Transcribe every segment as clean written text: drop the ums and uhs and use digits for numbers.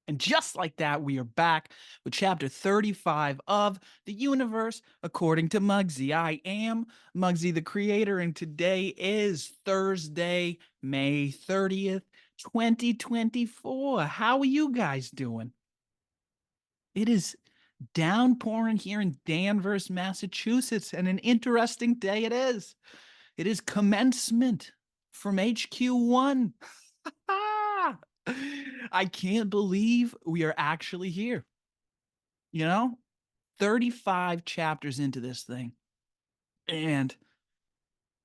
And just like that, we are back with chapter 35 of The Universe According to Mugsy. I am Mugsy, the creator, and today is Thursday, May 30th, 2024. How are you guys doing? It is downpouring here in Danvers, Massachusetts, and an interesting day it is. It is commencement from HQ1. I can't believe we are actually here. You know, 35 chapters into this thing, and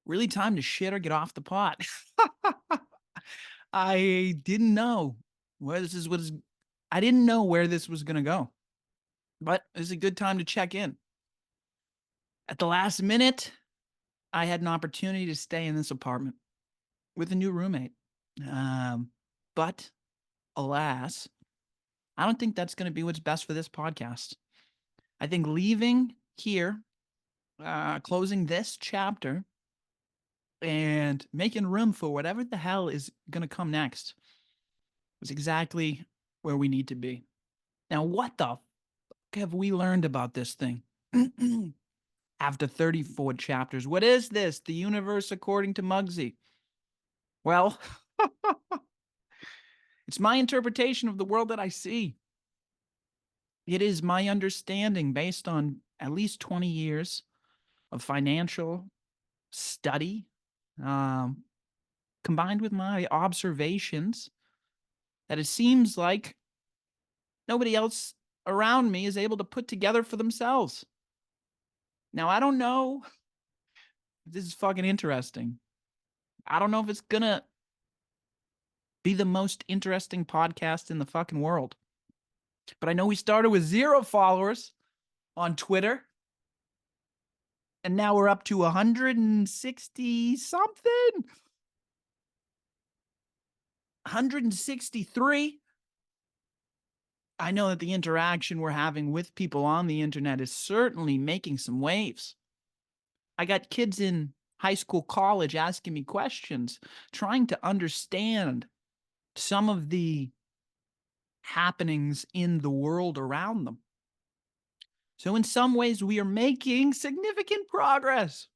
really time to shit or get off the pot. I didn't know where this is was I didn't know where this was going to go. But it's a good time to check in. At the last minute, I had an opportunity to stay in this apartment with a new roommate. But alas, I don't think that's going to be what's best for this podcast. I think leaving here, closing this chapter, and making room for whatever the hell is going to come next is exactly where we need to be. Now, what the fuck have we learned about this thing? After 34 chapters, what is this? The universe according to Mugsy. Well, it's my interpretation of the world that I see. It is my understanding based on at least 20 years of financial study, combined with my observations, that it seems like nobody else around me is able to put together for themselves. Now, I don't know if this is fucking interesting. I don't know if it's gonna be the most interesting podcast in the fucking world. But I know we started with 0 followers on Twitter, and now we're up to 160 something. 163. I know that the interaction we're having with people on the internet is certainly making some waves. I got kids in high school, college asking me questions, trying to understand some of the happenings in the world around them. So in some ways, we are making significant progress.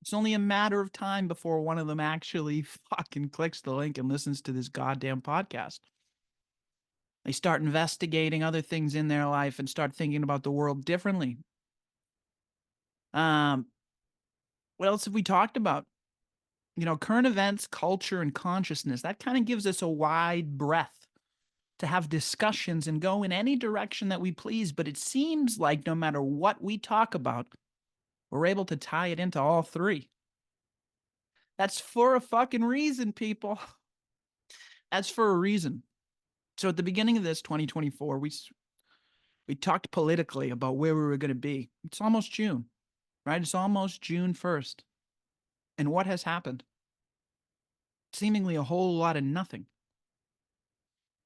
It's only a matter of time before one of them actually fucking clicks the link and listens to this goddamn podcast. They start investigating other things in their life and start thinking about the world differently. What else have we talked about? You know, current events, culture, and consciousness. That kind of gives us a wide breadth to have discussions and go in any direction that we please. But it seems like no matter what we talk about, we're able to tie it into all three. That's for a fucking reason, people. That's for a reason. So at the beginning of this 2024, we talked politically about where we were going to be. It's almost June, right? It's almost June 1st. And what has happened? Seemingly a whole lot of nothing.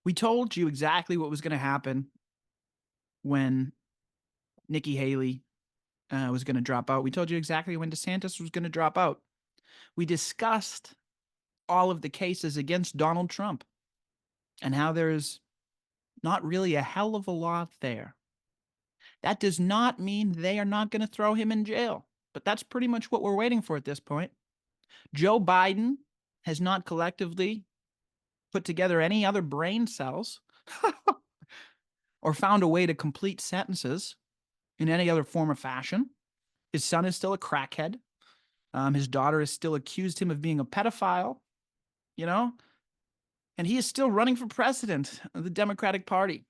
We told you exactly what was going to happen when Nikki Haley was going to drop out. We told you exactly when DeSantis was going to drop out. We discussed all of the cases against Donald Trump and how there's not really a hell of a lot there. That does not mean they are not going to throw him in jail, but that's pretty much what we're waiting for at this point. Joe Biden has not collectively put together any other brain cells or found a way to complete sentences in any other form or fashion. His son is still a crackhead. His daughter has still accused him of being a pedophile, you know, and he is still running for president of the Democratic Party.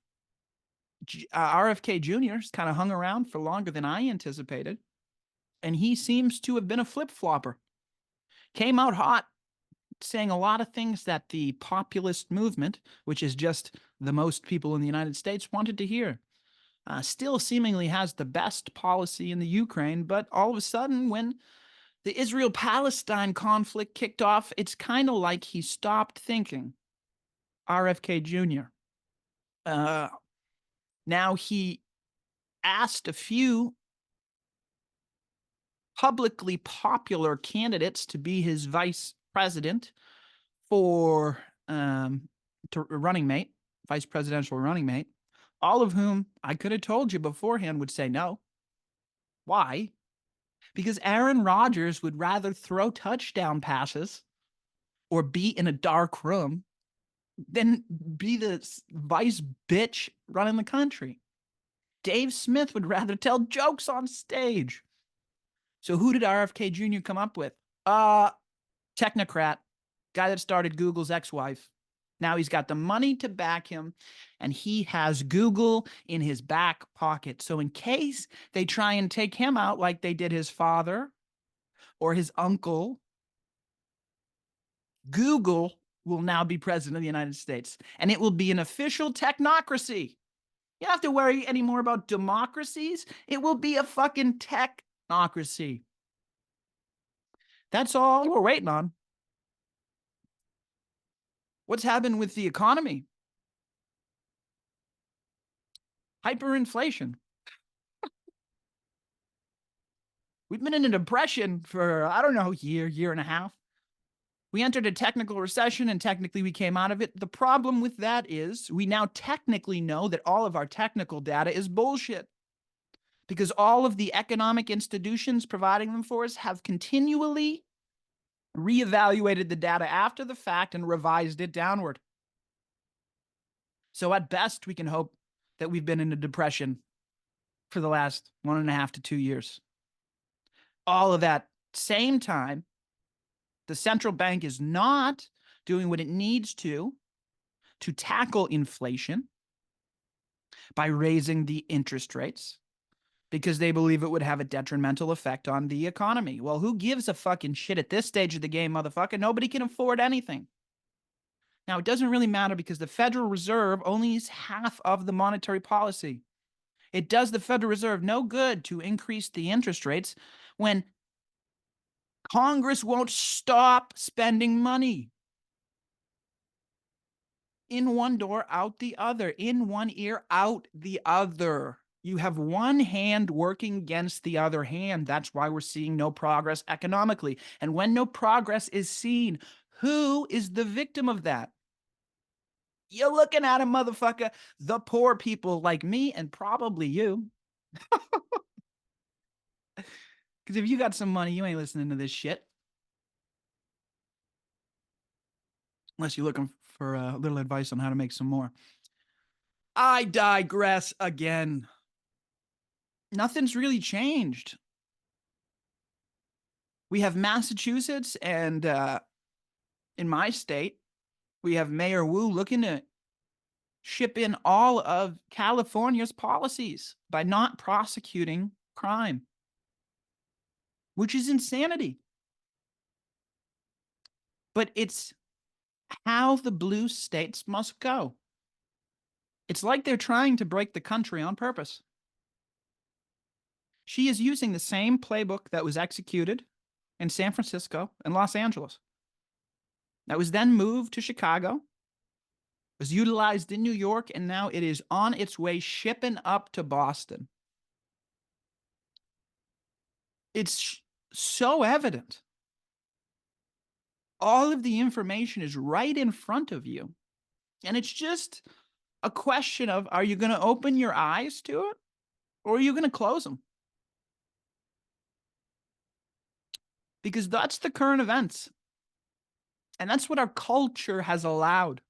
RFK Jr. has kind of hung around for longer than I anticipated, and he seems to have been a flip-flopper. Came out hot, saying a lot of things that the populist movement, which is just the most people in the United States, wanted to hear. Still seemingly has the best policy in the Ukraine, but all of a sudden, when the Israel-Palestine conflict kicked off, it's kind of like he stopped thinking. RFK Jr. Now he asked a few publicly popular candidates to be his vice president for running mate vice presidential running mate, all of whom I could have told you beforehand would say no. Why? Because Aaron Rodgers would rather throw touchdown passes or be in a dark room than be the vice bitch running the country. Dave Smith would rather tell jokes on stage. So who did RFK Jr. come up with? Technocrat, guy that started Google's ex-wife. Now he's got the money to back him, and he has Google in his back pocket. So in case they try and take him out like they did his father or his uncle, Google will now be president of the United States, and it will be an official technocracy. You don't have to worry anymore about democracies. It will be a fucking technocracy. That's all we're waiting on. What's happened with the economy? Hyperinflation. We've been in a depression for, I don't know, year and a half. We entered a technical recession, and technically we came out of it. The problem with that is we now technically know that all of our technical data is bullshit, because all of the economic institutions providing them for us have continually reevaluated the data after the fact and revised it downward. So at best, we can hope that we've been in a depression for the last 1.5 to 2 years. All of that same time, the central bank is not doing what it needs to tackle inflation by raising the interest rates, because they believe it would have a detrimental effect on the economy. Well, who gives a fucking shit at this stage of the game, motherfucker? Nobody can afford anything. Now, it doesn't really matter because the Federal Reserve only is half of the monetary policy. It does the Federal Reserve no good to increase the interest rates when Congress won't stop spending money. In one door, out the other. In one ear, out the other. You have one hand working against the other hand. That's why we're seeing no progress economically. And when no progress is seen, who is the victim of that? You're looking at him, motherfucker. The poor people like me and probably you. Because if you got some money, you ain't listening to this shit. Unless you're looking for a little advice on how to make some more. I digress again. Nothing's really changed. We have Massachusetts, and in my state, we have Mayor Wu looking to ship in all of California's policies by not prosecuting crime, which is insanity. But it's how the blue states must go. It's like they're trying to break the country on purpose. She is using the same playbook that was executed in San Francisco and Los Angeles. That was then moved to Chicago, was utilized in New York, and now it is on its way shipping up to Boston. It's so evident. All of the information is right in front of you. And it's just a question of, are you going to open your eyes to it, or are you going to close them? Because that's the current events. And that's what our culture has allowed.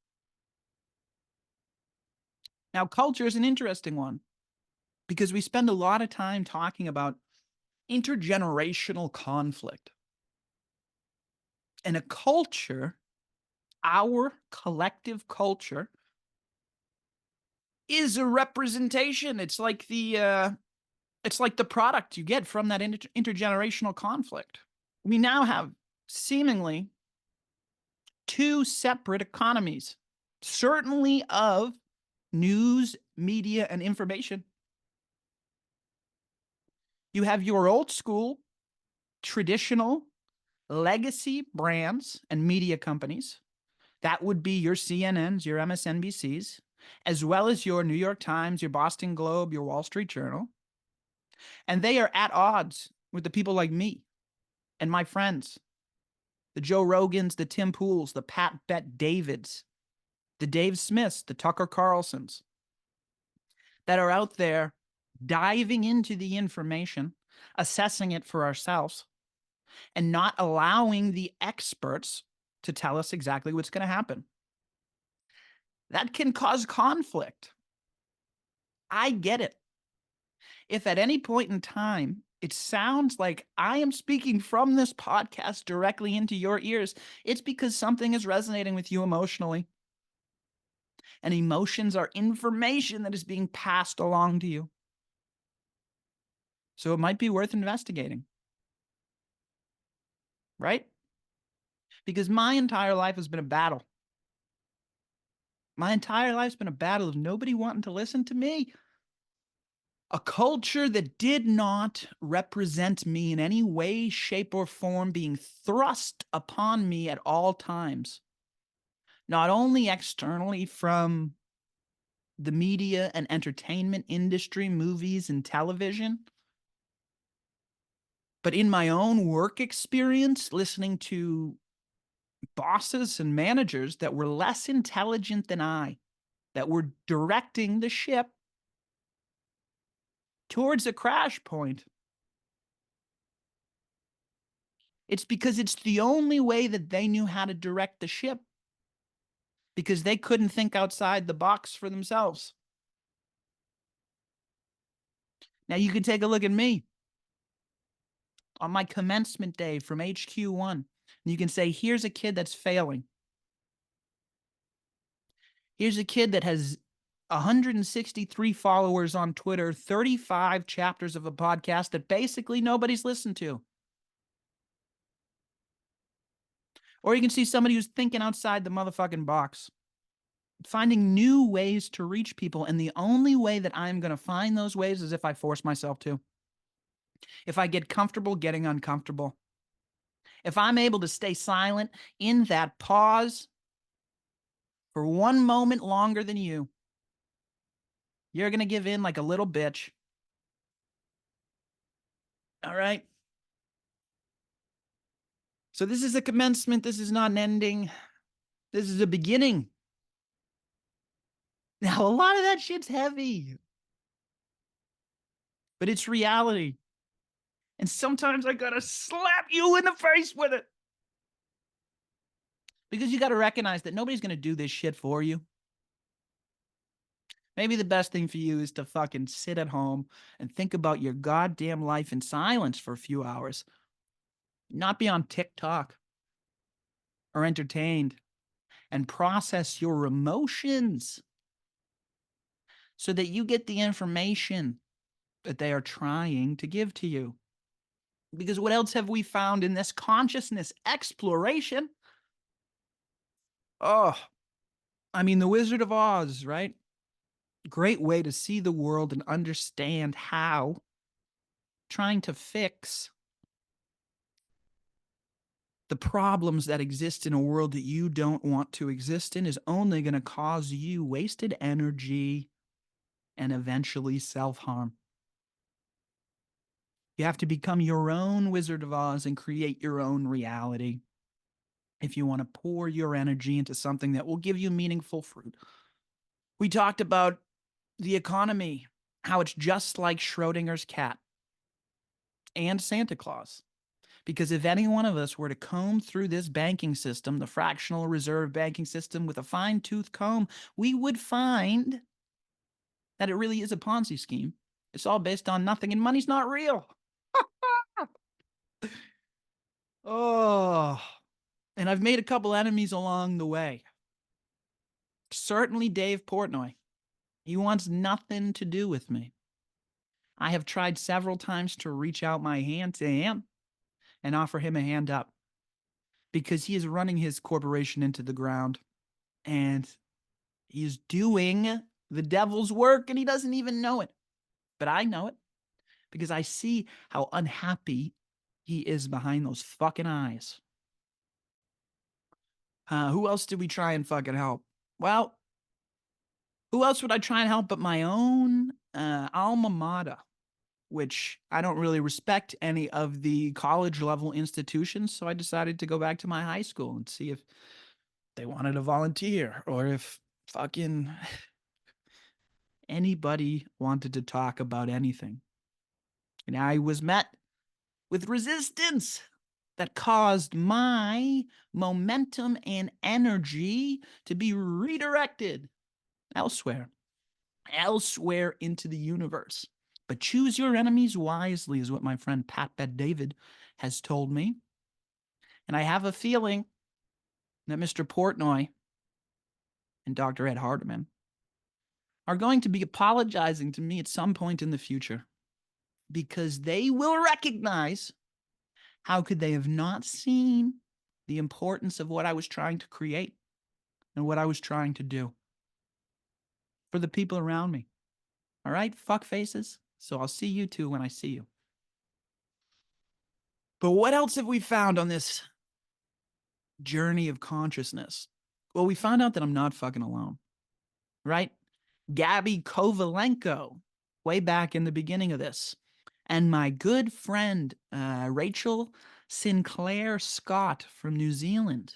Now, culture is an interesting one because we spend a lot of time talking about intergenerational conflict. And a culture, our collective culture, is a representation. It's like the product you get from that intergenerational conflict. We now have seemingly two separate economies, certainly of news, media, and information. You have your old school, traditional, legacy brands and media companies. That would be your CNNs, your MSNBCs, as well as your New York Times, your Boston Globe, your Wall Street Journal. And they are at odds with the people like me and my friends, the Joe Rogans, the Tim Pools, the Pat Bet Davids, the Dave Smiths, the Tucker Carlsons, that are out there diving into the information, assessing it for ourselves, and not allowing the experts to tell us exactly what's going to happen. That can cause conflict. I get it. If at any point in time it sounds like I am speaking from this podcast directly into your ears, it's because something is resonating with you emotionally. And emotions are information that is being passed along to you. So it might be worth investigating. Right? Because my entire life has been a battle. My entire life's been a battle of nobody wanting to listen to me. A culture that did not represent me in any way, shape, or form being thrust upon me at all times. Not only externally from the media and entertainment industry, movies and television, but in my own work experience, listening to bosses and managers that were less intelligent than I, that were directing the ship towards a crash point. It's because it's the only way that they knew how to direct the ship, because they couldn't think outside the box for themselves. Now you can take a look at me on my commencement day from HQ1, and you can say, here's a kid that's failing. Here's a kid that has 163 followers on Twitter, 35 chapters of a podcast that basically nobody's listened to. Or you can see somebody who's thinking outside the motherfucking box, finding new ways to reach people. And the only way that I'm going to find those ways is if I force myself to. If I get comfortable getting uncomfortable. If I'm able to stay silent in that pause for one moment longer than you, you're going to give in like a little bitch. All right? So this is a commencement. This is not an ending. This is a beginning. Now, a lot of that shit's heavy, but it's reality. And sometimes I gotta slap you in the face with it. Because you gotta recognize that nobody's gonna do this shit for you. Maybe the best thing for you is to fucking sit at home and think about your goddamn life in silence for a few hours. Not be on TikTok or entertained, and process your emotions so that you get the information that they are trying to give to you. Because what else have we found in this consciousness exploration? Oh, I mean, The Wizard of Oz, right? Great way to see the world and understand how trying to fix the problems that exist in a world that you don't want to exist in is only going to cause you wasted energy and eventually self-harm. You have to become your own Wizard of Oz and create your own reality if you want to pour your energy into something that will give you meaningful fruit. We talked about the economy, how it's just like Schrodinger's cat and Santa Claus. Because if any one of us were to comb through this banking system, the fractional reserve banking system, with a fine-tooth comb, we would find that it really is a Ponzi scheme. It's all based on nothing, and money's not real. Oh, and I've made a couple enemies along the way. Certainly Dave Portnoy. He wants nothing to do with me. I have tried several times to reach out my hand to him and offer him a hand up, because he is running his corporation into the ground and he's doing the devil's work and he doesn't even know it. But I know it because I see how unhappy he is behind those fucking eyes. Who else did we try and fucking help? Well, who else would I try and help but my own alma mater, which I don't really respect any of the college level institutions. So I decided to go back to my high school and see if they wanted to volunteer or if fucking anybody wanted to talk about anything. And I was met with resistance that caused my momentum and energy to be redirected elsewhere, elsewhere into the universe. But choose your enemies wisely, is what my friend Pat Bet David has told me. And I have a feeling that Mr. Portnoy and Dr. Ed Hardiman are going to be apologizing to me at some point in the future because they will recognize how could they have not seen the importance of what I was trying to create and what I was trying to do for the people around me. All right, fuck faces. So I'll see you two when I see you. But what else have we found on this journey of consciousness? Well, we found out that I'm not fucking alone, right? Gabby Kovalenko, way back in the beginning of this, and my good friend Rachel Sinclair Scott from New Zealand.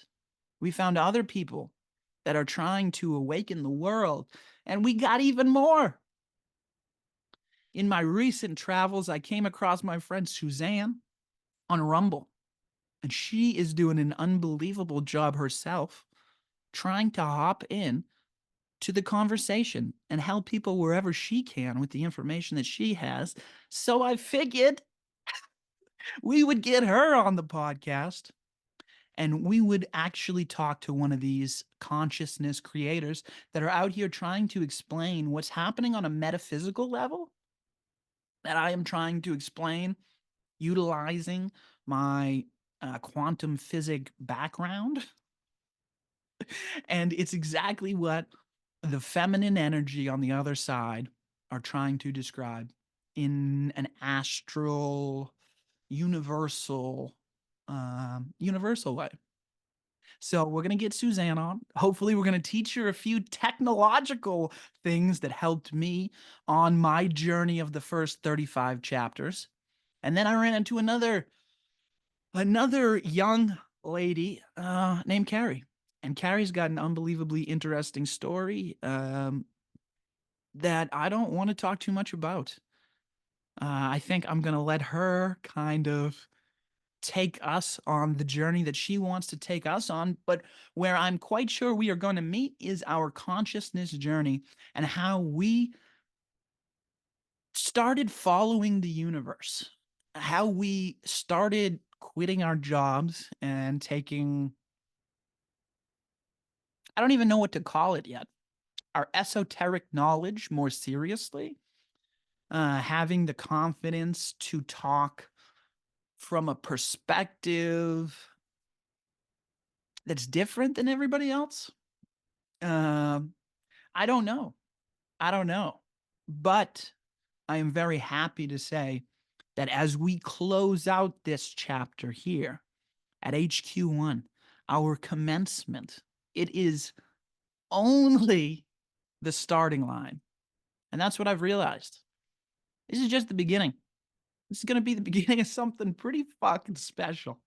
We found other people that are trying to awaken the world, and we got even more. In my recent travels, I came across my friend Suzanne on Rumble, and she is doing an unbelievable job herself trying to hop in to the conversation and help people wherever she can with the information that she has. So I figured we would get her on the podcast and we would actually talk to one of these consciousness creators that are out here trying to explain what's happening on a metaphysical level that I am trying to explain utilizing my quantum physics background. And it's exactly what the feminine energy on the other side are trying to describe in an astral, universal, universal way. So we're going to get Suzanne on. Hopefully, we're going to teach her a few technological things that helped me on my journey of the first 35 chapters. And then I ran into another young lady named Carrie. And Carrie's got an unbelievably interesting story that I don't want to talk too much about. I think I'm going to let her kind of take us on the journey that she wants to take us on. But where I'm quite sure we are going to meet is our consciousness journey and how we started following the universe, how we started quitting our jobs and taking, I don't even know what to call it yet, our esoteric knowledge more seriously, having the confidence to talk from a perspective that's different than everybody else. I don't know. I don't know. But I am very happy to say that as we close out this chapter here at HQ1, our commencement, it is only the starting line. And that's what I've realized. This is just the beginning. This is going to be the beginning of something pretty fucking special.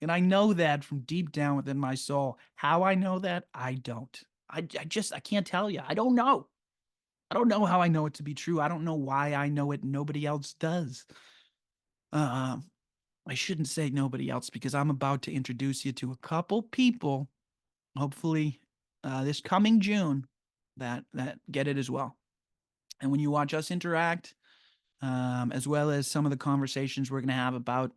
And I know that from deep down within my soul. How I know that, I don't. I can't tell you. I don't know. I don't know how I know it to be true. I don't know why I know it. Nobody else does. I shouldn't say nobody else because I'm about to introduce you to a couple people, hopefully this coming June, that get it as well. And when you watch us interact, as well as some of the conversations we're going to have about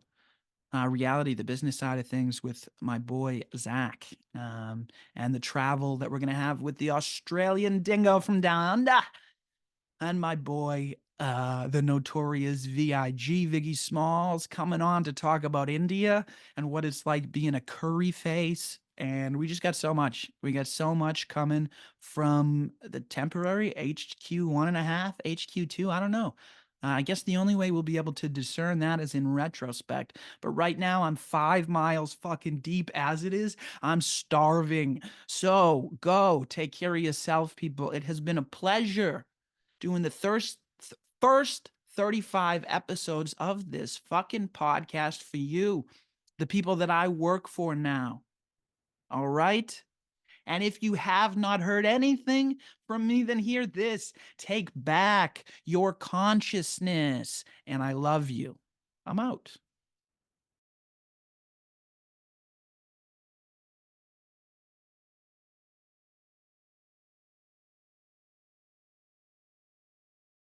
reality, the business side of things with my boy Zach, and the travel that we're going to have with the Australian dingo from down under, and my boy, the notorious VIG, Viggy Smalls, coming on to talk about India and what it's like being a curry face. And we just got so much. We got so much coming from the temporary HQ1.5, HQ2. I don't know. I guess the only way we'll be able to discern that is in retrospect. But right now, I'm 5 miles fucking deep as it is. I'm starving. So go take care of yourself, people. It has been a pleasure doing the first 35 episodes of this fucking podcast for you, the people that I work for now. All right? And if you have not heard anything from me, then hear this. Take back your consciousness. And I love you. I'm out.